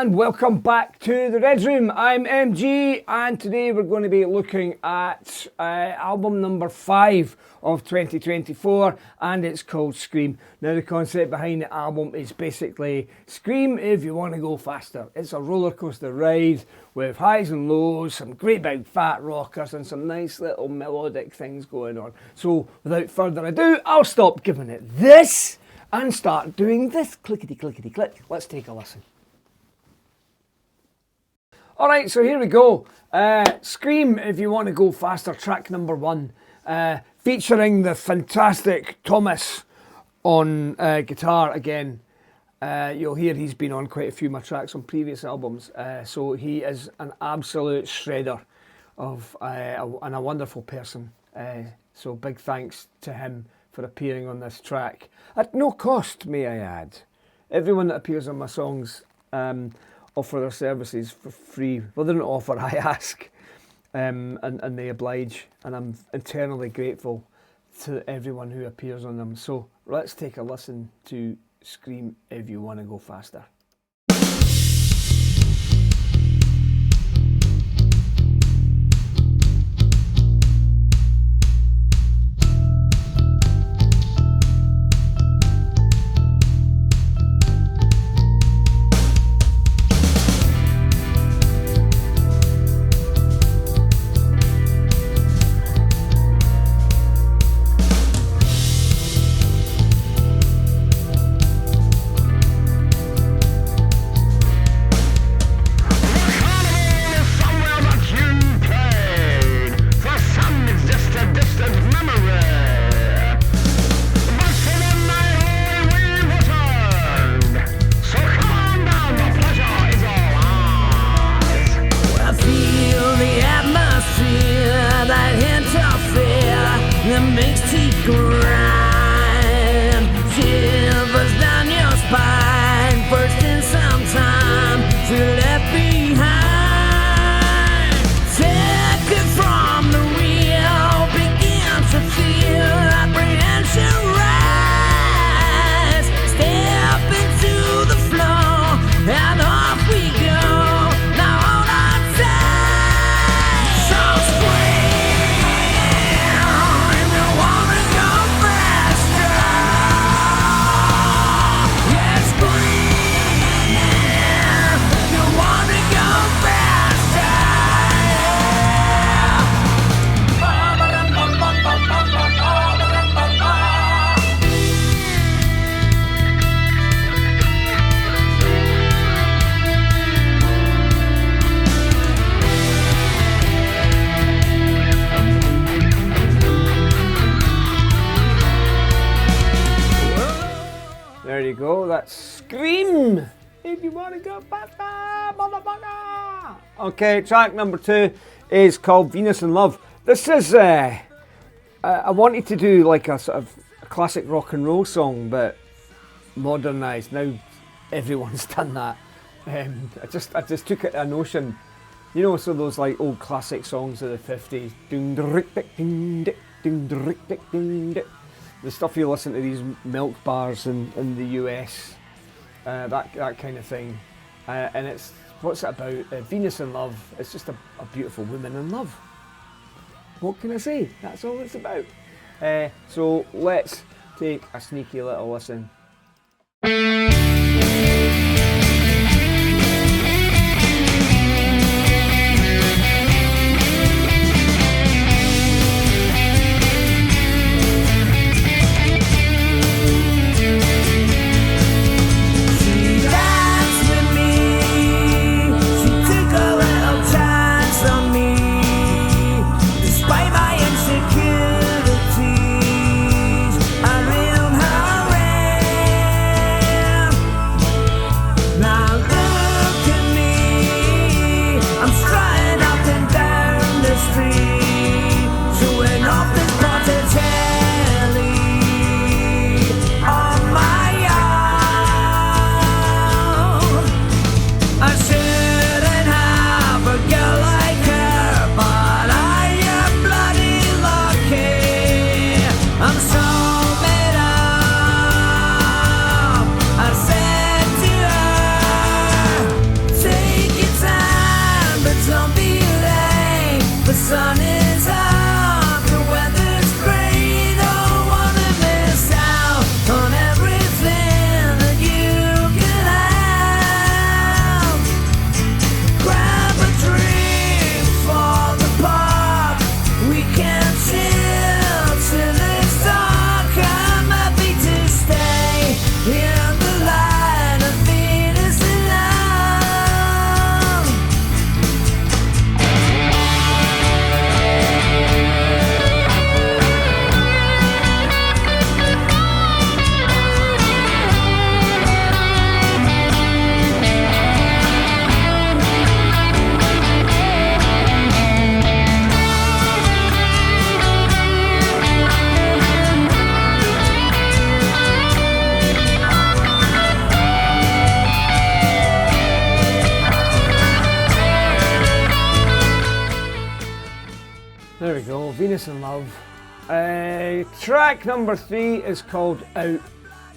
And welcome back to the Red Room. I'm MG, and today we're going to be looking at album number 5 of 2024, and it's called Scream. Now, the concept behind the album is basically scream if you want to go faster. It's a roller coaster ride with highs and lows, some great big fat rockers, and some nice little melodic things going on. So, without further ado, I'll stop giving it this and start doing this. Clickety clickety click. Let's take a listen. Alright, so here we go. Scream If You Want to Go Faster, track number 1. Featuring the fantastic Thomas on guitar again. You'll hear he's been on quite a few of my tracks on previous albums. So he is an absolute shredder and a wonderful person. So big thanks to him for appearing on this track. At no cost, may I add. Everyone that appears on my songs offer their services for free. Well, they don't offer, I ask, and they oblige, and I'm eternally grateful to everyone who appears on them. So let's take a listen to Scream If You Want to Go Faster. There you go, that's Scream If You Want to Go Faster, motherfucker! Okay, track number 2 is called Venus in Love. This is, I wanted to do like a sort of a classic rock and roll song, but modernised. Now everyone's done that. I just took it a notion, you know, so those like old classic songs of the 50s. The stuff you listen to these milk bars in the US, that kind of thing. And it's, what's it about? Venus in Love. It's just a beautiful woman in love. What can I say? That's all it's about. So let's take a sneaky little listen. I reeled her in. There we go, Venus in Love. Track number 3 is called Out.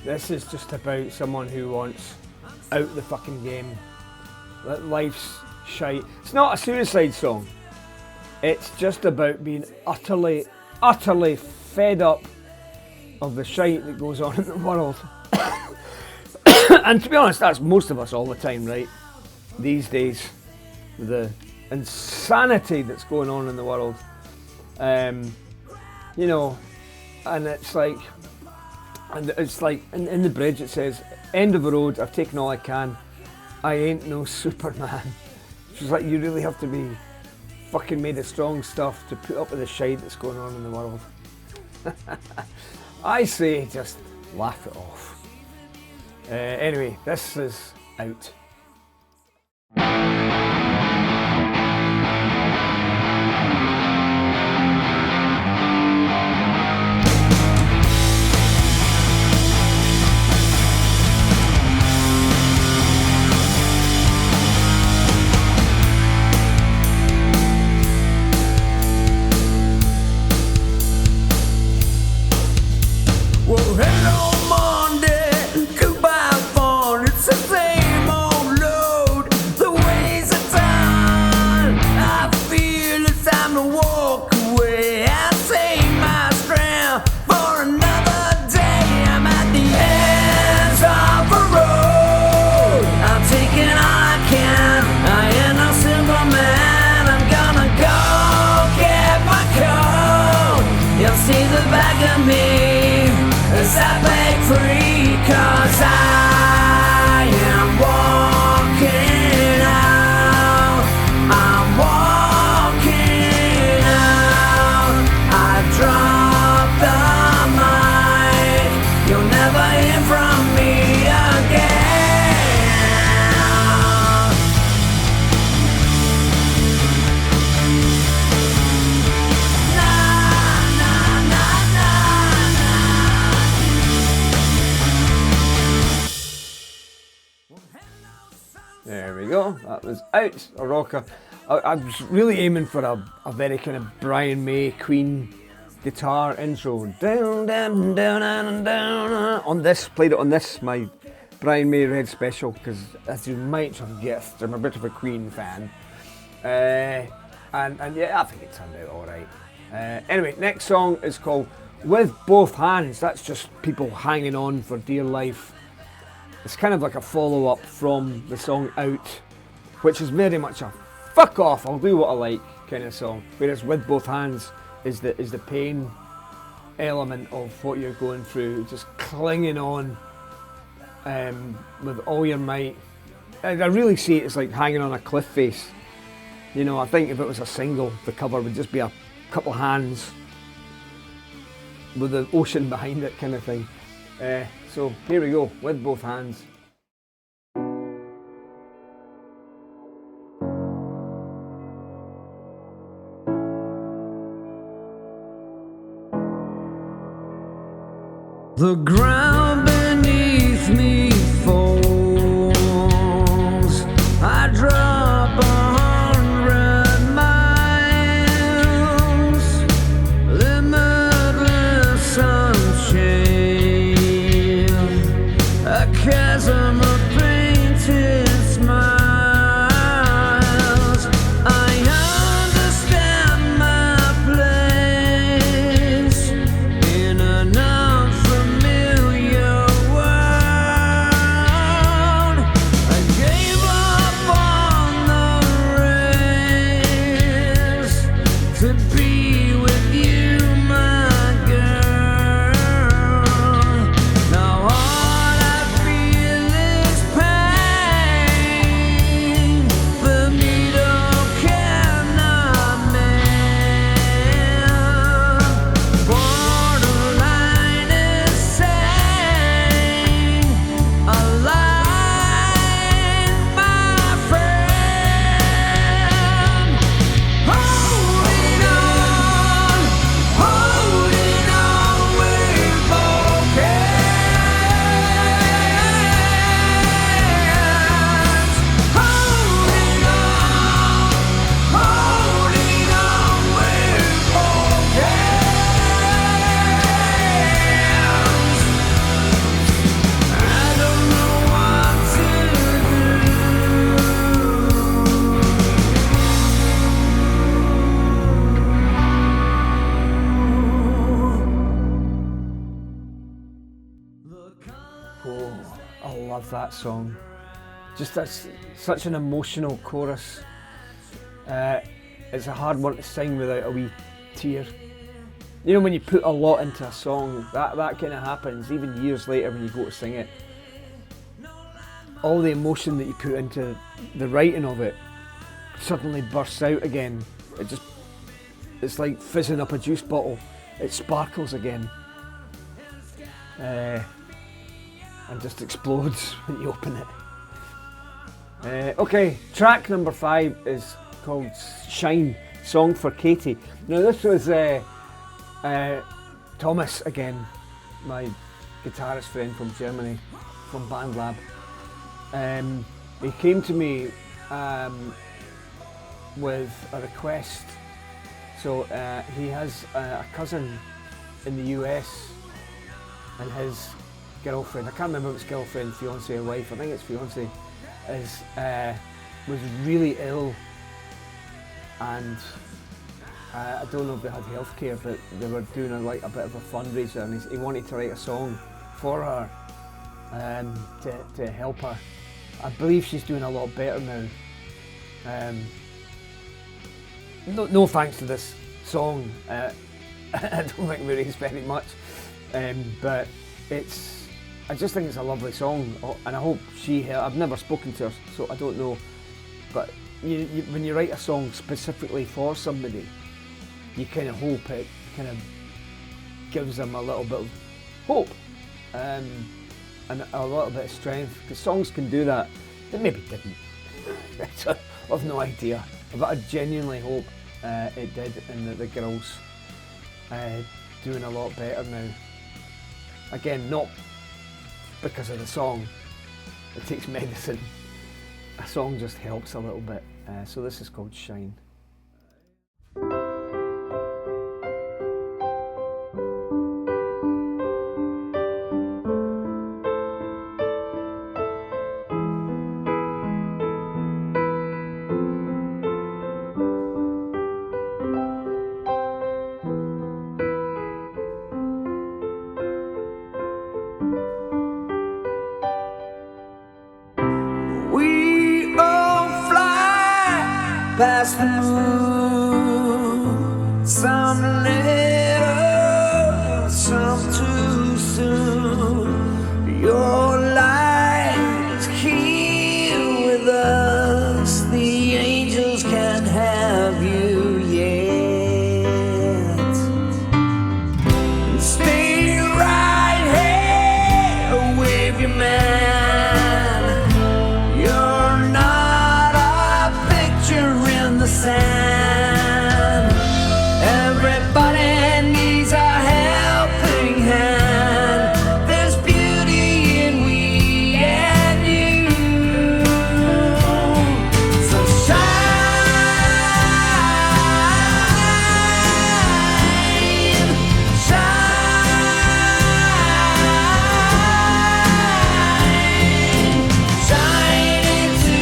This is just about someone who wants out the fucking game. That life's shite. It's not a suicide song. It's just about being utterly fed up of the shite that goes on in the world. And to be honest, that's most of us all the time, right? These days, the insanity that's going on in the world. You know, and it's like in the bridge it says, "End of the road, I've taken all I can. I ain't no Superman." It's like you really have to be fucking made of strong stuff to put up with the shite that's going on in the world. I say just laugh it off. Anyway, this is Out. Well, hello Monday, goodbye phone. It's the same old load, the ways of time. I feel it's time to walk away. I save my strength for another day. I'm at the end of the road. I'm taking all I can. I ain't no simple man. I'm gonna go get my coat. You'll see the back of me as I break free, 'cause I am walking out. I'm walking out. I dropped the mic. You'll never hear from me again. Nah, nah, nah, nah, nah. There we go, that was Out, a rocker. I was really aiming for a very kind of Brian May Queen guitar intro. Down, down, down, down, down. On this, played it on this, my Brian May Red Special, because as you might have guessed, I'm a bit of a Queen fan. And yeah, I think it turned out alright. Anyway, next song is called With Both Hands. That's just people hanging on for dear life. It's kind of like a follow-up from the song Out, which is very much a fuck off, I'll do what I like kind of song. Whereas With Both Hands is the pain element of what you're going through, just clinging on with all your might. I really see it as like hanging on a cliff face. You know, I think if it was a single, the cover would just be a couple hands with the ocean behind it kind of thing. So here we go, With Both Hands. The ground beneath me falls. I drop 100 miles. Limitless unchained. A chasm of painted smiles. I understand my place in an unfamiliar that song. Just that's such an emotional chorus. It's a hard one to sing without a wee tear. You know, when you put a lot into a song, that kind of happens even years later when you go to sing it. All the emotion that you put into the writing of it suddenly bursts out again. It's like fizzing up a juice bottle. It sparkles again. And just explodes when you open it. Okay, track number 5 is called Shine, Song for Katie. Now this was Thomas again, my guitarist friend from Germany, from BandLab. He came to me with a request. So he has a cousin in the US, and his girlfriend, I can't remember if it's girlfriend, fiance or wife, I think it's fiance, was really ill, and I don't know if they had healthcare, but they were doing a bit of a fundraiser, and he wanted to write a song for her to help her. I believe she's doing a lot better now. No thanks to this song. I don't think we raised very much, but I just think it's a lovely song, and I hope I've never spoken to her, so I don't know, but when you write a song specifically for somebody, you kind of hope it kind of gives them a little bit of hope and a little bit of strength, because songs can do that. They maybe didn't. I've no idea, but I genuinely hope it did, and that the girl's doing a lot better now. Again, not because of the song. It takes medicine. A song just helps a little bit. So this is called Shine. Past the moon, some little, some too soon. Your light is here with us. The angels can't have you yet. And stay right here, wave your man. Everybody needs a helping hand. There's beauty in we and you. So shine, shine, shine into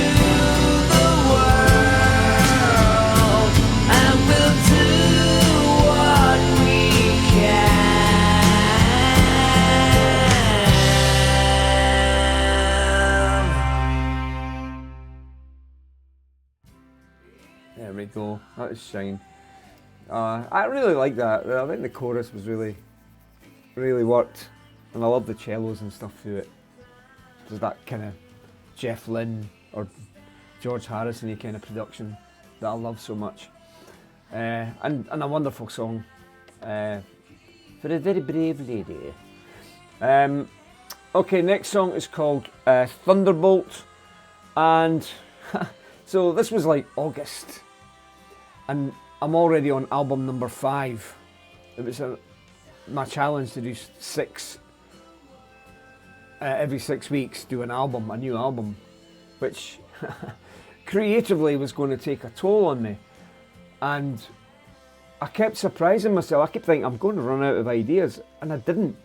the world, and we'll do what we can. There we go, that is Shine. I really like that. I think the chorus was really worked, and I love the cellos and stuff through it. There's that kind of Jeff Lynne or George Harrison-y kind of production that I love so much. And a wonderful song for a very brave lady. Okay, next song is called Thunderbolt, and so this was like August, and I'm already on album number 5. It was my challenge to do 6 every 6 weeks, do a new album, which creatively was going to take a toll on me. And I kept surprising myself. I kept thinking I'm going to run out of ideas, and I didn't.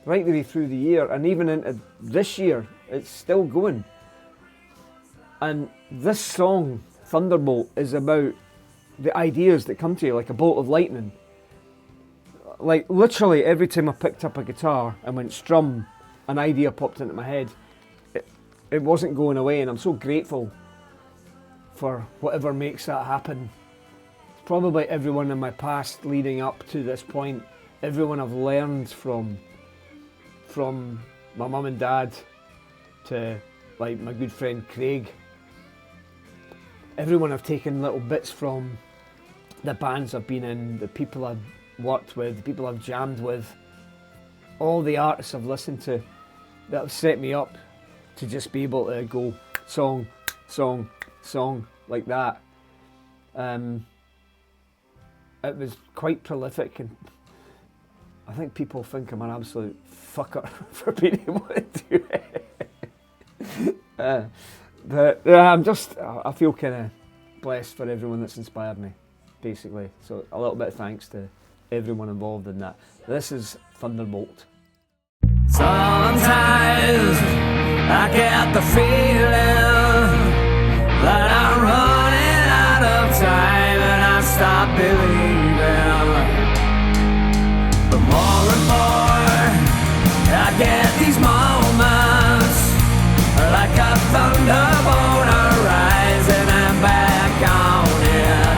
Right the way through the year, and even into this year, it's still going. And this song, Thunderbolt, is about the ideas that come to you like a bolt of lightning. Like literally every time I picked up a guitar and went strum, an idea popped into my head. it wasn't going away, and I'm so grateful for whatever makes that happen. Probably everyone in my past leading up to this point, everyone I've learned from my mum and dad to like my good friend Craig. Everyone I've taken little bits from, the bands I've been in, the people I've worked with, the people I've jammed with, all the artists I've listened to that have set me up to just be able to go song, song, song like that. It was quite prolific, and I think people think I'm an absolute fucker for being able to do it. But yeah, I feel kind of blessed for everyone that's inspired me, basically. So a little bit of thanks to everyone involved in that. This is Thunderbolt. Sometimes I get the feeling that I'm running out of time and I stop believing. But more and more I get these moments like a thunderbolt arising and back on it.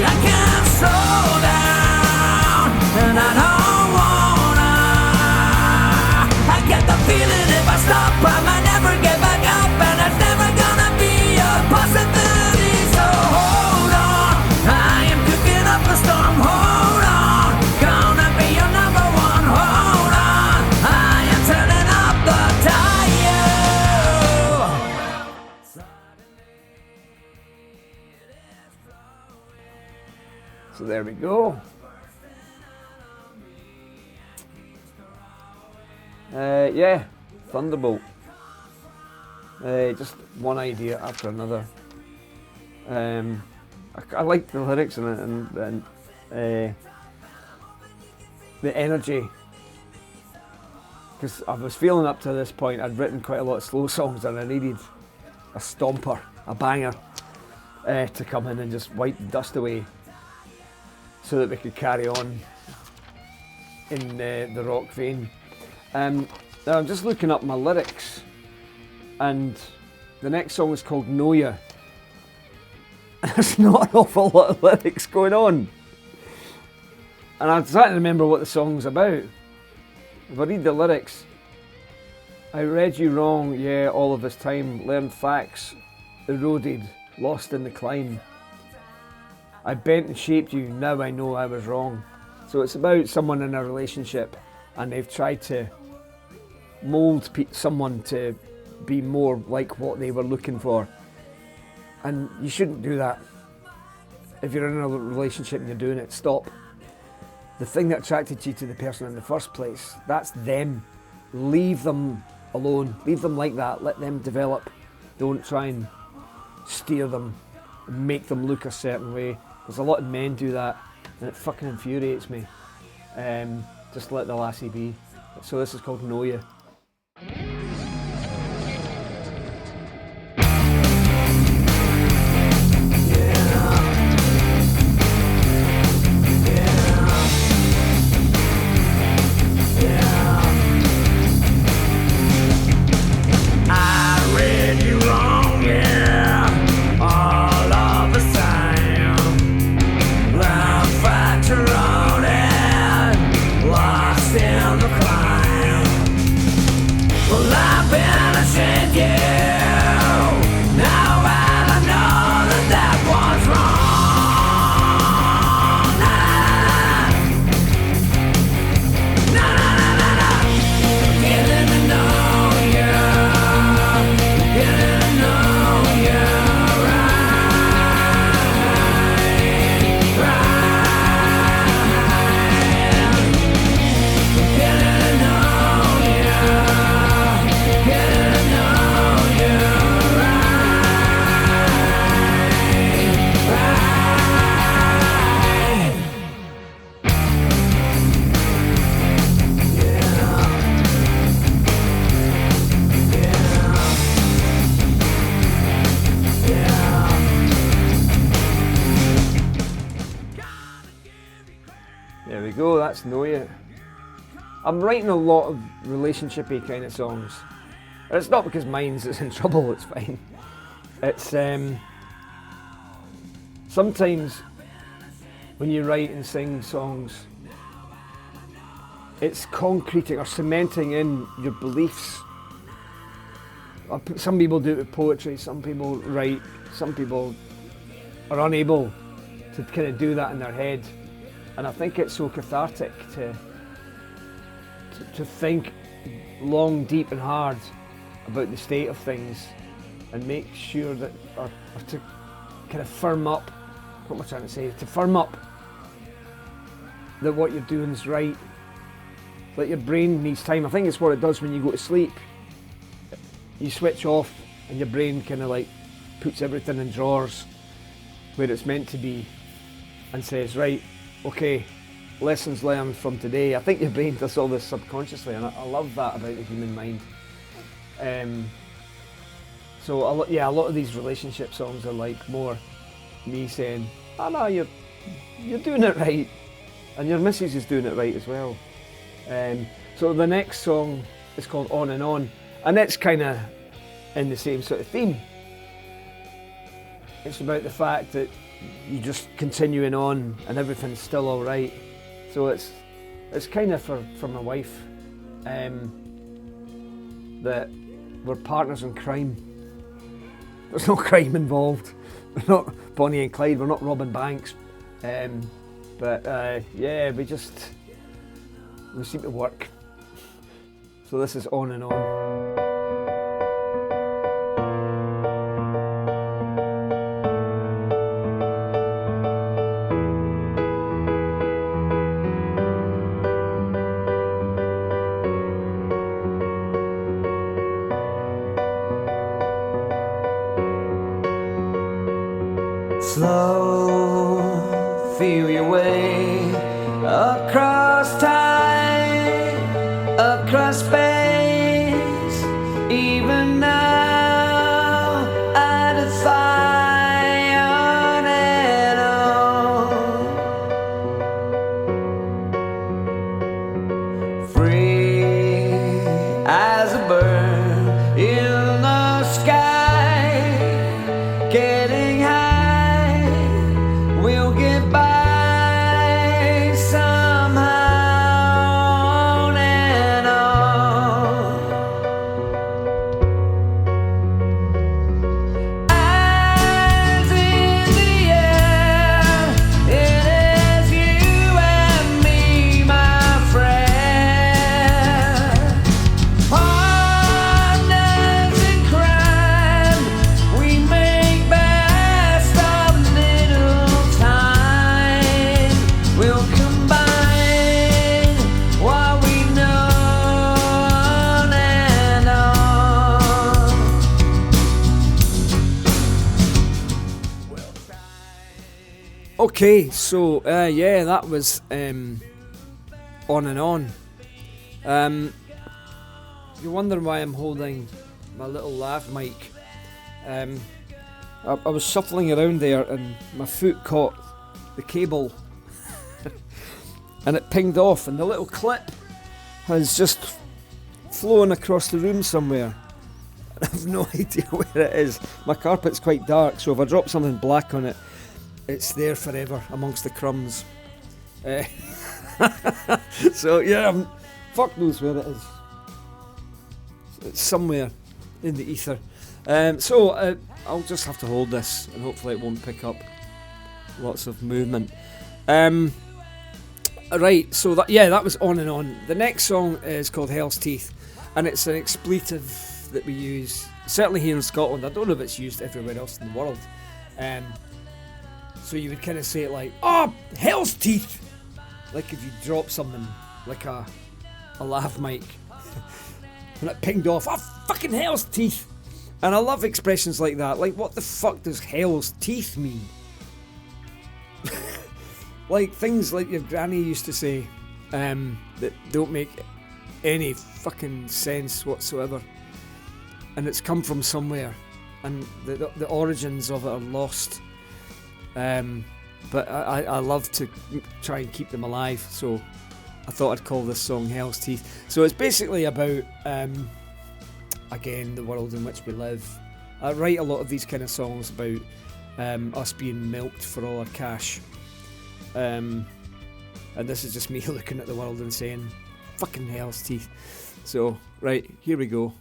I can't slow down and I don't wanna. I get the feeling if I stop I might never get back up, and it's never gonna be a possibility. So hold on, I am cooking up a storm. Hold on, gonna be your number one. Hold on, I am turning up the dial. So there we go. Yeah, Thunderbolt. Just one idea after another. I like the lyrics in it, and the energy. Because I was feeling up to this point, I'd written quite a lot of slow songs, and I needed a stomper, a banger, to come in and just wipe the dust away, so that we could carry on in the rock vein. Now I'm just looking up my lyrics, and the next song is called Know Ya. There's not an awful lot of lyrics going on, and I'm trying to remember what the song's about. If I read the lyrics, I read you wrong, yeah, all of this time, learned facts, eroded, lost in the climb. I bent and shaped you, now I know I was wrong. So it's about someone in a relationship, and they've tried to mould someone to be more like what they were looking for. And you shouldn't do that. If you're in a relationship and you're doing it, stop. The thing that attracted you to the person in the first place, that's them. Leave them alone. Leave them like that. Let them develop. Don't try and steer them and make them look a certain way. Because a lot of men do that, and it fucking infuriates me. Just let the lassie be. So this is called Know Ya. There we go, that's Know Ya. I'm writing a lot of relationship-y kind of songs. It's not because mine's is in trouble, it's fine. It's sometimes when you write and sing songs, it's concreting or cementing in your beliefs. Some people do it with poetry, some people write, some people are unable to kind of do that in their head. And I think it's so cathartic to think long, deep and hard about the state of things and make sure that, or to kind of firm up, what am I trying to say, to firm up that what you're doing is right. That your brain needs time. I think it's what it does when you go to sleep. You switch off and your brain kind of like puts everything in drawers where it's meant to be and says, right, okay, lessons learned from today. I think your brain does all this subconsciously, and I love that about the human mind. So a lot of these relationship songs are like more me saying, oh no, you're doing it right, and your missus is doing it right as well. So the next song is called On, and it's kind of in the same sort of theme. It's about the fact that you're just continuing on and everything's still all right. So it's kind of for my wife, that we're partners in crime. There's no crime involved. We're not Bonnie and Clyde, we're not robbing banks. But we seem to work. So this is On. Slow, feel your way across time, across space. Even now, I defy on and on. Free as a bird in the sky, getting high. We'll get by somehow, on and on. Eyes in the air, it is you and me, my friend. Partners in crime, we make best of little time. We'll combine what we know, on and on. Okay, so that was On. You're wondering why I'm holding my little lav mic. I was shuffling around there and my foot caught the cable and it pinged off, and the little clip has just flown across the room somewhere. I have no idea where it is. My carpet's quite dark, so if I drop something black on it, it's there forever amongst the crumbs. So yeah, fuck knows where it is. It's somewhere in the ether. So I'll just have to hold this and hopefully it won't pick up lots of movement. Right, so that was On. The next song is called Hell's Teeth, and it's an expletive that we use, certainly here in Scotland. I don't know if it's used everywhere else in the world. So you would kind of say it like, oh, Hell's Teeth! Like if you drop something, like a lav mic, and it pinged off, oh, fucking Hell's Teeth! And I love expressions like that. Like, what the fuck does Hell's Teeth mean? Like things like your granny used to say, that don't make any fucking sense whatsoever. And it's come from somewhere, and the origins of it are lost. But I love to try and keep them alive, so I thought I'd call this song Hell's Teeth. So it's basically about a again, the world in which we live. I write a lot of these kind of songs about us being milked for all our cash. And this is just me looking at the world and saying, fucking hell's teeth. So, right, here we go.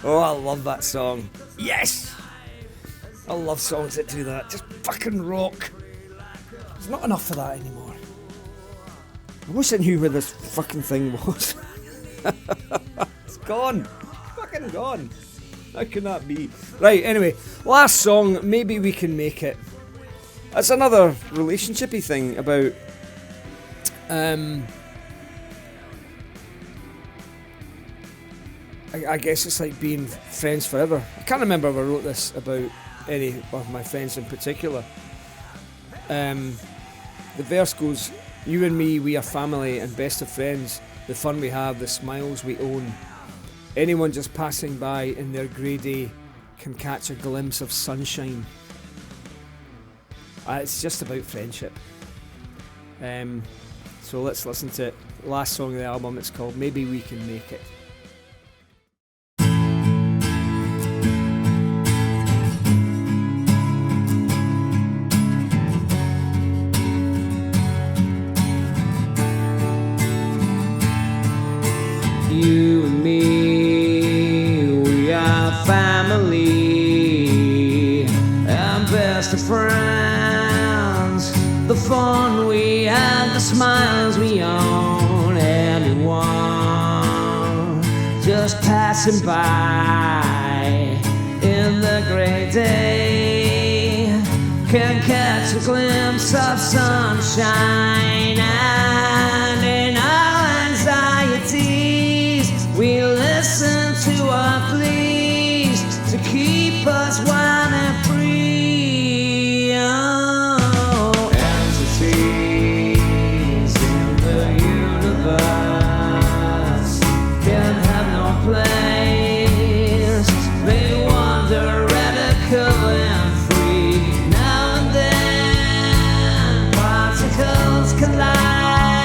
Oh, I love that song. Yes! I love songs that do that. Just fucking rock. There's not enough of that anymore. I wish I knew where this fucking thing was. It's gone. Fucking gone. How can that be? Right, anyway. Last song, Maybe We Can Make It. That's another relationshipy thing about... I guess it's like being friends forever. I can't remember if I wrote this about any of my friends in particular. The verse goes, you and me, we are family and best of friends. The fun we have, the smiles we own. Anyone just passing by in their grey day can catch a glimpse of sunshine. It's just about friendship. So let's listen to it. Last song of the album, it's called Maybe We Can Make It. You and me, we are family and best of friends. The fun we have, the smiles we own. Anyone just passing by in the great day can catch a glimpse of sunshine. And in our anxieties we listen to our pleas to keep us wild and free. Oh, entities in the universe can have no place. They wander radical and free. Now and then particles collide.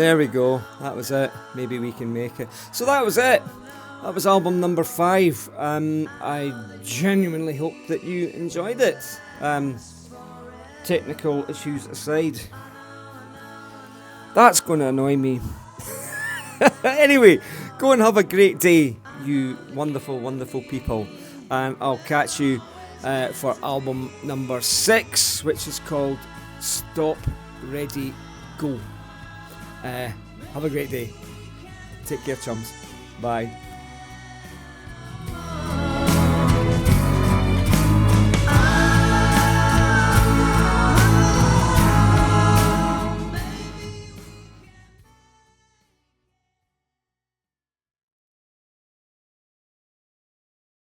There we go. That was it. Maybe we can make it. So that was it. That was album number 5. I genuinely hope that you enjoyed it. Technical issues aside, that's going to annoy me. Anyway, go and have a great day, you wonderful, wonderful people. And I'll catch you for album number 6, which is called Stop, Ready, Go. Have a great day. Take care, chums. Bye.